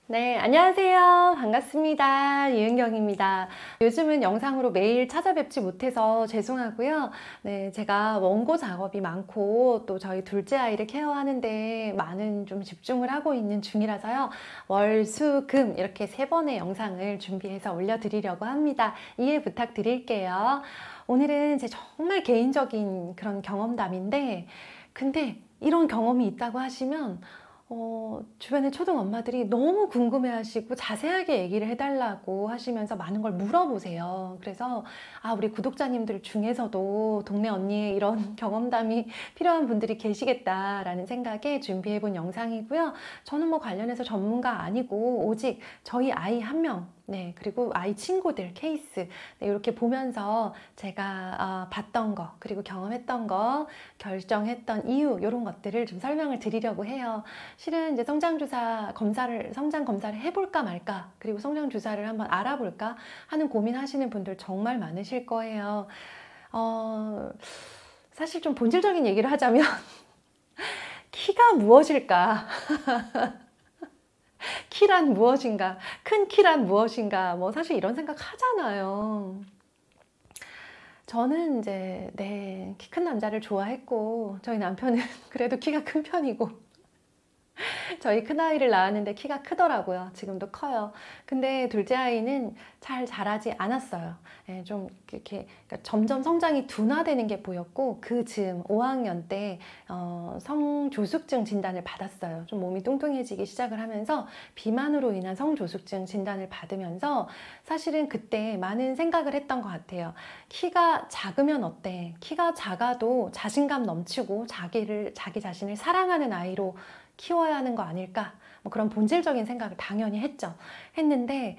네, 안녕하세요. 반갑습니다. 이은경입니다. 요즘은 영상으로 매일 찾아뵙지 못해서 죄송하고요. 네, 제가 원고 작업이 많고 또 저희 둘째 아이를 케어하는데 많은 좀 집중을 하고 있는 중이라서요. 월, 수, 금 이렇게 3번의 영상을 준비해서 올려드리려고 합니다. 이해 부탁드릴게요. 오늘은 제 정말 개인적인 그런 경험담인데 근데 이런 경험이 있다고 하시면 주변의 초등 엄마들이 너무 궁금해 하시고 자세하게 얘기를 해달라고 하시면서 많은 걸 물어보세요. 그래서 우리 구독자님들 중에서도 동네 언니의 이런 경험담이 필요한 분들이 계시겠다라는 생각에 준비해 본 영상이고요. 저는 뭐 관련해서 전문가 아니고 오직 저희 아이 한 명, 네, 그리고 아이 친구들 케이스, 네, 이렇게 보면서 제가 봤던 거, 그리고 경험했던 거, 결정했던 이유, 이런 것들을 좀 설명을 드리려고 해요. 실은 이제 성장 검사를 해볼까 말까, 그리고 성장 주사를 한번 알아볼까 하는 고민하시는 분들 정말 많으실 거예요. 사실 좀 본질적인 얘기를 하자면 키가 무엇일까? 키란 무엇인가? 큰 키란 무엇인가? 뭐 사실 이런 생각 하잖아요. 저는 이제 키 큰 남자를 좋아했고 저희 남편은 그래도 키가 큰 편이고 저희 큰아이를 낳았는데 키가 크더라고요. 지금도 커요. 근데 둘째 아이는 잘 자라지 않았어요. 좀 이렇게 그러니까 점점 성장이 둔화되는 게 보였고 그 즈음 5학년 때 성조숙증 진단을 받았어요. 좀 몸이 뚱뚱해지기 시작을 하면서 비만으로 인한 성조숙증 진단을 받으면서 사실은 그때 많은 생각을 했던 것 같아요. 키가 작으면 어때? 키가 작아도 자신감 넘치고 자기 자신을 사랑하는 아이로 키워야 하는 거 아닐까? 뭐 그런 본질적인 생각을 당연히 했는데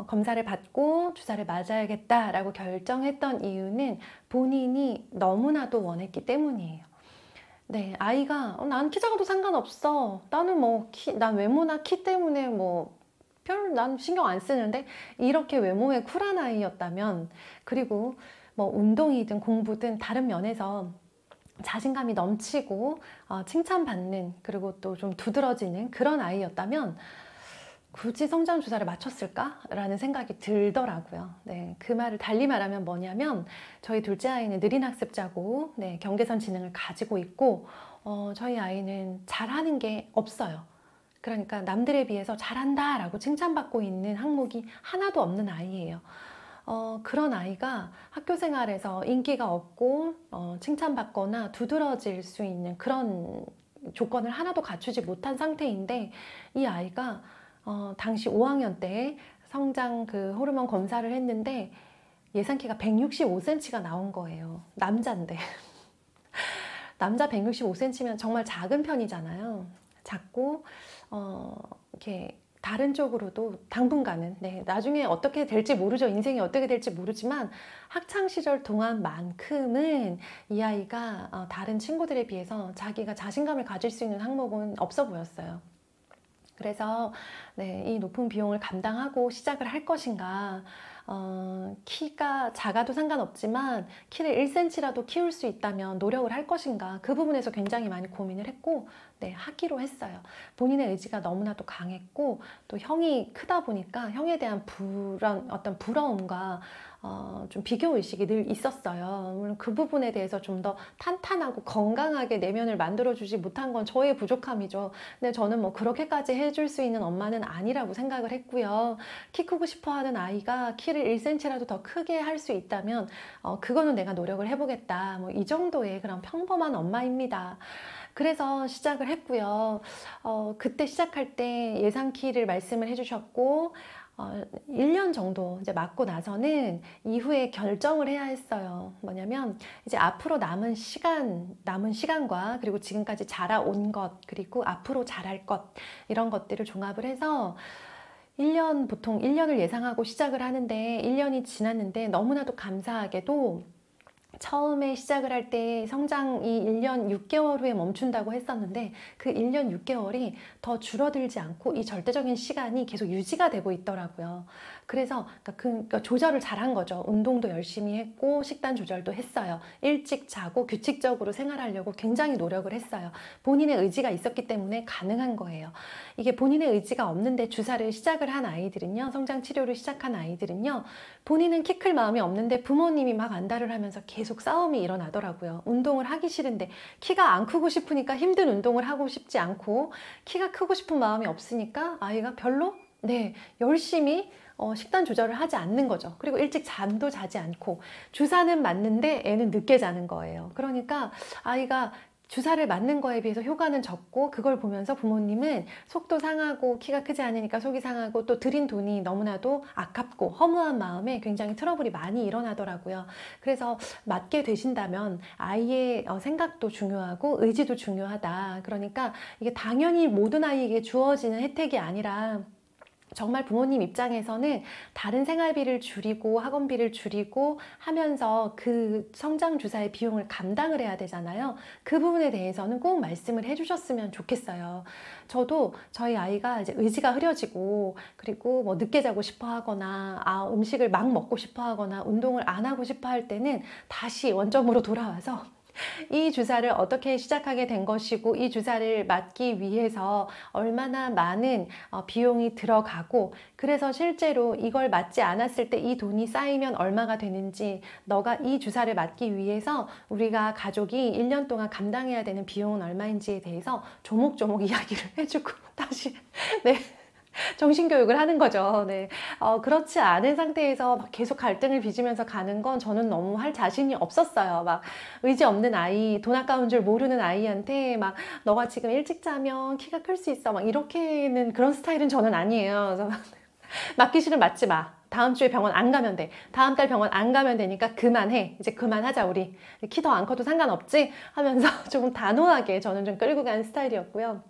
검사를 받고 주사를 맞아야겠다라고 결정했던 이유는 본인이 너무나도 원했기 때문이에요. 네, 아이가 난 키 작아도 상관없어. 나는 난 외모나 키 때문에 난 신경 안 쓰는데 이렇게 외모에 쿨한 아이였다면 그리고 운동이든 공부든 다른 면에서 자신감이 넘치고 칭찬받는 그리고 또 좀 두드러지는 그런 아이였다면 굳이 성장 주사를 맞췄을까? 라는 생각이 들더라고요. 네, 그 말을 달리 말하면 뭐냐면 저희 둘째 아이는 느린 학습자고 경계선 지능을 가지고 있고 저희 아이는 잘하는 게 없어요. 그러니까 남들에 비해서 잘한다 라고 칭찬받고 있는 항목이 하나도 없는 아이예요. 그런 아이가 학교 생활에서 인기가 없고 칭찬받거나 두드러질 수 있는 그런 조건을 하나도 갖추지 못한 상태인데 이 아이가 당시 5학년 때 성장 그 호르몬 검사를 했는데 예상 키가 165cm가 나온 거예요. 남자인데 남자 165cm면 정말 작은 편이잖아요. 작고 이렇게 다른 쪽으로도 당분간은 나중에 어떻게 될지 모르죠. 인생이 어떻게 될지 모르지만 학창시절 동안만큼은 이 아이가 다른 친구들에 비해서 자기가 자신감을 가질 수 있는 항목은 없어 보였어요. 그래서 이 높은 비용을 감당하고 시작을 할 것인가, 키가 작아도 상관없지만 키를 1cm라도 키울 수 있다면 노력을 할 것인가, 그 부분에서 굉장히 많이 고민을 했고 하기로 했어요. 본인의 의지가 너무나도 강했고 또 형이 크다 보니까 형에 대한 어떤 부러움과 좀 비교의식이 늘 있었어요. 물론 그 부분에 대해서 좀 더 탄탄하고 건강하게 내면을 만들어주지 못한 건 저의 부족함이죠. 근데 저는 그렇게까지 해줄 수 있는 엄마는 아니라고 생각을 했고요. 키 크고 싶어 하는 아이가 키를 1cm라도 더 크게 할 수 있다면 그거는 내가 노력을 해보겠다. 이 정도의 그런 평범한 엄마입니다. 그래서 시작을 했고요. 그때 시작할 때 예상 키를 말씀을 해주셨고 1년 정도 이제 맞고 나서는 이후에 결정을 해야 했어요. 뭐냐면 이제 앞으로 남은 시간과 그리고 지금까지 자라온 것, 그리고 앞으로 자랄 것, 이런 것들을 종합을 해서 보통 1년을 예상하고 시작을 하는데 1년이 지났는데 너무나도 감사하게도 처음에 시작을 할 때 성장이 1년 6개월 후에 멈춘다고 했었는데 그 1년 6개월이 더 줄어들지 않고 이 절대적인 시간이 계속 유지가 되고 있더라고요. 그래서 그러니까 조절을 잘한 거죠. 운동도 열심히 했고 식단 조절도 했어요. 일찍 자고 규칙적으로 생활하려고 굉장히 노력을 했어요. 본인의 의지가 있었기 때문에 가능한 거예요. 이게 본인의 의지가 없는데 주사를 시작을 한 아이들은요, 성장 치료를 시작한 아이들은요, 본인은 키 클 마음이 없는데 부모님이 막 안달을 하면서 계속 싸움이 일어나더라고요. 운동을 하기 싫은데 키가 안 크고 싶으니까 힘든 운동을 하고 싶지 않고 키가 크고 싶은 마음이 없으니까 아이가 별로 열심히 식단 조절을 하지 않는 거죠. 그리고 일찍 잠도 자지 않고 주사는 맞는데 애는 늦게 자는 거예요. 그러니까 아이가 주사를 맞는 거에 비해서 효과는 적고 그걸 보면서 부모님은 속도 상하고 키가 크지 않으니까 속이 상하고 또 들인 돈이 너무나도 아깝고 허무한 마음에 굉장히 트러블이 많이 일어나더라고요. 그래서 맞게 되신다면 아이의 생각도 중요하고 의지도 중요하다. 그러니까 이게 당연히 모든 아이에게 주어지는 혜택이 아니라 정말 부모님 입장에서는 다른 생활비를 줄이고 학원비를 줄이고 하면서 그 성장 주사의 비용을 감당을 해야 되잖아요. 그 부분에 대해서는 꼭 말씀을 해주셨으면 좋겠어요. 저도 저희 아이가 이제 의지가 흐려지고 그리고 뭐 늦게 자고 싶어 하거나 음식을 막 먹고 싶어 하거나 운동을 안 하고 싶어 할 때는 다시 원점으로 돌아와서 이 주사를 어떻게 시작하게 된 것이고 이 주사를 맞기 위해서 얼마나 많은 비용이 들어가고 그래서 실제로 이걸 맞지 않았을 때 이 돈이 쌓이면 얼마가 되는지 너가 이 주사를 맞기 위해서 우리가 가족이 1년 동안 감당해야 되는 비용은 얼마인지에 대해서 조목조목 이야기를 해주고 다시 정신교육을 하는 거죠. 그렇지 않은 상태에서 막 계속 갈등을 빚으면서 가는 건 저는 너무 할 자신이 없었어요. 막 의지 없는 아이, 돈 아까운 줄 모르는 아이한테 막 너가 지금 일찍 자면 키가 클 수 있어. 막 이렇게는 그런 스타일은 저는 아니에요. 그래서 맞기 싫으면 맞지 마. 다음 주에 병원 안 가면 돼. 다음 달 병원 안 가면 되니까 그만해. 이제 그만하자 우리. 키 더 안 커도 상관없지? 하면서 좀 단호하게 저는 좀 끌고 가는 스타일이었고요.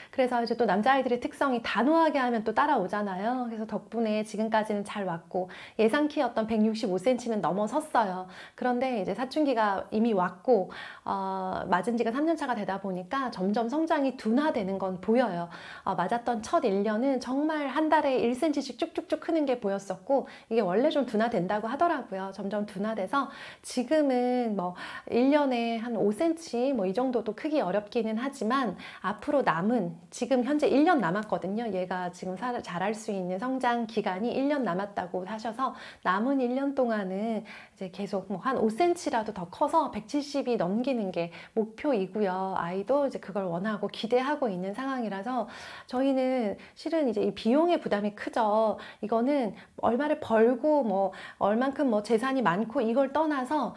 그래서 이제 또 남자아이들의 특성이 단호하게 하면 또 따라오잖아요. 그래서 덕분에 지금까지는 잘 왔고 예상 키였던 165cm는 넘어섰어요. 그런데 이제 사춘기가 이미 왔고 맞은 지가 3년 차가 되다 보니까 점점 성장이 둔화되는 건 보여요. 맞았던 첫 1년은 정말 한 달에 1cm씩 쭉쭉쭉 크는 게 보였었고 이게 원래 좀 둔화된다고 하더라고요. 점점 둔화돼서 지금은 뭐 1년에 한 5cm 뭐 이 정도도 크기 어렵기는 하지만 앞으로 남은 지금 현재 1년 남았거든요. 얘가 지금 자랄 수 있는 성장 기간이 1년 남았다고 하셔서 남은 1년 동안은 이제 계속 뭐 한 5cm라도 더 커서 170이 넘기는 게 목표이고요. 아이도 이제 그걸 원하고 기대하고 있는 상황이라서 저희는 실은 이제 이 비용의 부담이 크죠. 이거는 얼마를 벌고 뭐 얼만큼 뭐 재산이 많고 이걸 떠나서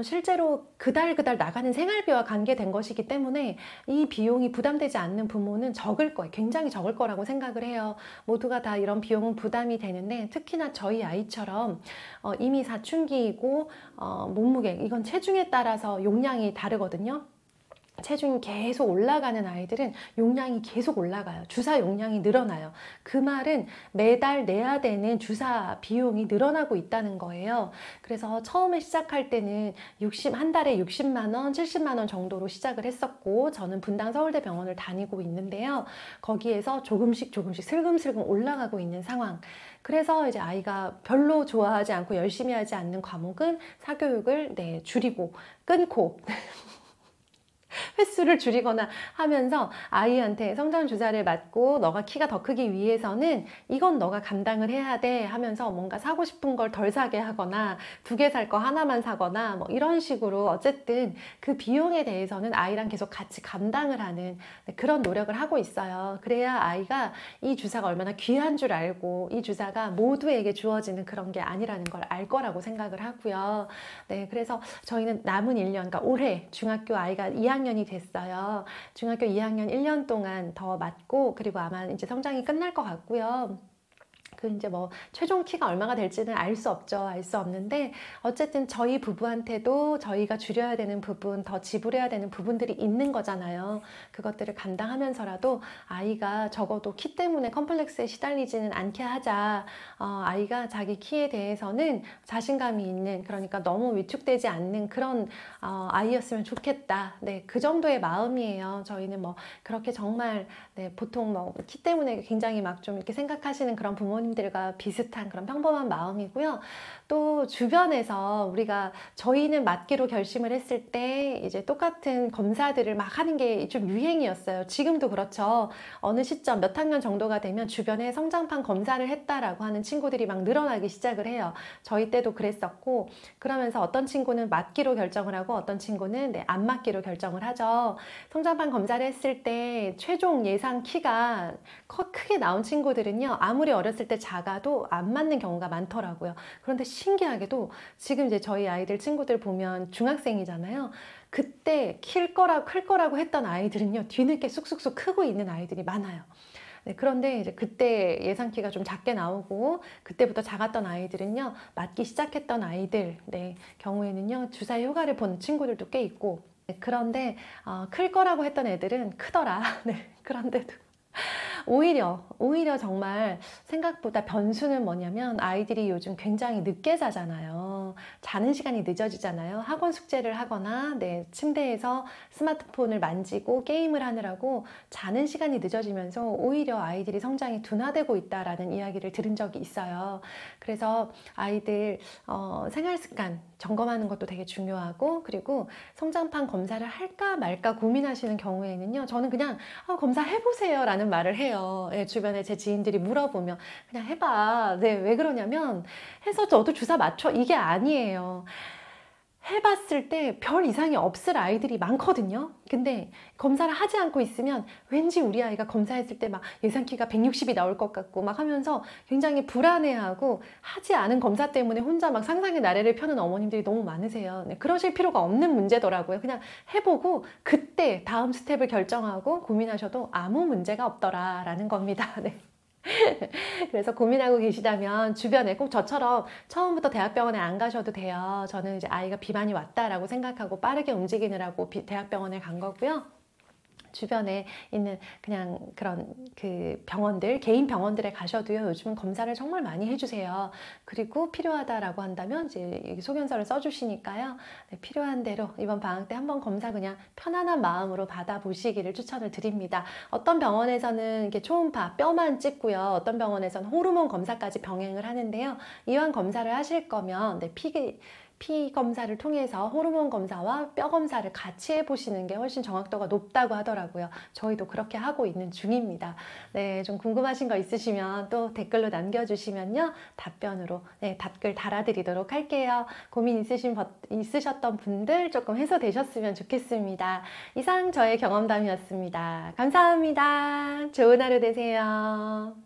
실제로 그달 나가는 생활비와 관계된 것이기 때문에 이 비용이 부담되지 않는 부모는 적을 거예요. 굉장히 적을 거라고 생각을 해요. 모두가 다 이런 비용은 부담이 되는데 특히나 저희 아이처럼 이미 사춘기이고 몸무게 이건 체중에 따라서 용량이 다르거든요. 체중이 계속 올라가는 아이들은 용량이 계속 올라가요. 주사 용량이 늘어나요. 그 말은 매달 내야 되는 주사 비용이 늘어나고 있다는 거예요. 그래서 처음에 시작할 때는 한 달에 60만 원, 70만 원 정도로 시작을 했었고 저는 분당 서울대병원을 다니고 있는데요. 거기에서 조금씩 슬금슬금 올라가고 있는 상황. 그래서 이제 아이가 별로 좋아하지 않고 열심히 하지 않는 과목은 사교육을 줄이고 끊고 횟수를 줄이거나 하면서 아이한테 성장 주사를 맞고 너가 키가 더 크기 위해서는 이건 너가 감당을 해야 돼 하면서 뭔가 사고 싶은 걸 덜 사게 하거나 2개 살 거 하나만 사거나 뭐 이런 식으로 어쨌든 그 비용에 대해서는 아이랑 계속 같이 감당을 하는 그런 노력을 하고 있어요. 그래야 아이가 이 주사가 얼마나 귀한 줄 알고 이 주사가 모두에게 주어지는 그런 게 아니라는 걸 알 거라고 생각을 하고요. 그래서 저희는 남은 1년, 그러니까 올해 중학교 아이가 2학년이 됐어요. 중학교 2학년 1년 동안 더 맞고 그리고 아마 이제 성장이 끝날 것 같고요. 그 이제 뭐 최종 키가 얼마가 될지는 알 수 없죠. 알 수 없는데 어쨌든 저희 부부한테도 저희가 줄여야 되는 부분, 더 지불해야 되는 부분들이 있는 거잖아요. 그것들을 감당하면서라도 아이가 적어도 키 때문에 컴플렉스에 시달리지는 않게 하자. 아이가 자기 키에 대해서는 자신감이 있는, 그러니까 너무 위축되지 않는 그런 아이였으면 좋겠다. 네, 그 정도의 마음이에요. 저희는 뭐 그렇게 정말 네, 보통 뭐 키 때문에 굉장히 막 좀 이렇게 생각하시는 그런 부모님들과 비슷한 그런 평범한 마음이고요. 또 주변에서 우리가 저희는 맞기로 결심을 했을 때 이제 똑같은 검사들을 막 하는 게 좀 유행이었어요. 지금도 그렇죠. 어느 시점 몇 학년 정도가 되면 주변에 성장판 검사를 했다라고 하는 친구들이 막 늘어나기 시작을 해요. 저희 때도 그랬었고, 그러면서 어떤 친구는 맞기로 결정을 하고 어떤 친구는 네, 안 맞기로 결정을 하죠. 성장판 검사를 했을 때 최종 예상 키가 크게 나온 친구들은요, 아무리 어렸을 때 작아도 안 맞는 경우가 많더라고요. 그런데 신기하게도 지금 이제 저희 아이들 친구들 보면 중학생이잖아요. 그때 클 거라고 했던 아이들은요, 뒤늦게 쑥쑥쑥 크고 있는 아이들이 많아요. 네, 그런데 이제 그때 예상키가 좀 작게 나오고 그때부터 작았던 아이들은요, 맞기 시작했던 아이들 네, 경우에는요, 주사의 효과를 본 친구들도 꽤 있고, 네, 그런데 클 거라고 했던 애들은 크더라. 네, 그런데도 오히려 정말 생각보다 변수는 뭐냐면 아이들이 요즘 굉장히 늦게 자잖아요. 자는 시간이 늦어지잖아요. 학원 숙제를 하거나 네, 침대에서 스마트폰을 만지고 게임을 하느라고 자는 시간이 늦어지면서 오히려 아이들이 성장이 둔화되고 있다라는 이야기를 들은 적이 있어요. 그래서 아이들 생활 습관 점검하는 것도 되게 중요하고, 그리고 성장판 검사를 할까 말까 고민하시는 경우에는요, 저는 그냥 검사해보세요 라는 말을 해요. 예, 주변에 제 지인들이 물어보면 그냥 해봐. 네, 왜 그러냐면 해서 저도 주사 맞춰 이게 아니에요. 해봤을 때 별 이상이 없을 아이들이 많거든요. 근데 검사를 하지 않고 있으면 왠지 우리 아이가 검사했을 때 막 예상키가 160이 나올 것 같고 막 하면서 굉장히 불안해하고, 하지 않은 검사 때문에 혼자 막 상상의 나래를 펴는 어머님들이 너무 많으세요. 네, 그러실 필요가 없는 문제더라고요. 그냥 해보고 그때 다음 스텝을 결정하고 고민하셔도 아무 문제가 없더라라는 겁니다. 네. 그래서 고민하고 계시다면 주변에 꼭 저처럼 처음부터 대학병원에 안 가셔도 돼요. 저는 이제 아이가 비만이 왔다라고 생각하고 빠르게 움직이느라고 대학병원에 간 거고요. 주변에 있는 그냥 그런 그 병원들, 개인 병원들에 가셔도요, 요즘은 검사를 정말 많이 해주세요. 그리고 필요하다라고 한다면 이제 소견서를 써주시니까요. 네, 필요한 대로 이번 방학 때 한번 검사 그냥 편안한 마음으로 받아보시기를 추천을 드립니다. 어떤 병원에서는 이렇게 초음파, 뼈만 찍고요. 어떤 병원에서는 호르몬 검사까지 병행을 하는데요. 이왕 검사를 하실 거면 네, 피 검사를 통해서 호르몬 검사와 뼈 검사를 같이 해보시는 게 훨씬 정확도가 높다고 하더라고요. 저희도 그렇게 하고 있는 중입니다. 네, 좀 궁금하신 거 있으시면 또 댓글로 남겨주시면요, 답변으로 네, 답글 달아드리도록 할게요. 고민 있으셨던 분들 조금 해소되셨으면 좋겠습니다. 이상 저의 경험담이었습니다. 감사합니다. 좋은 하루 되세요.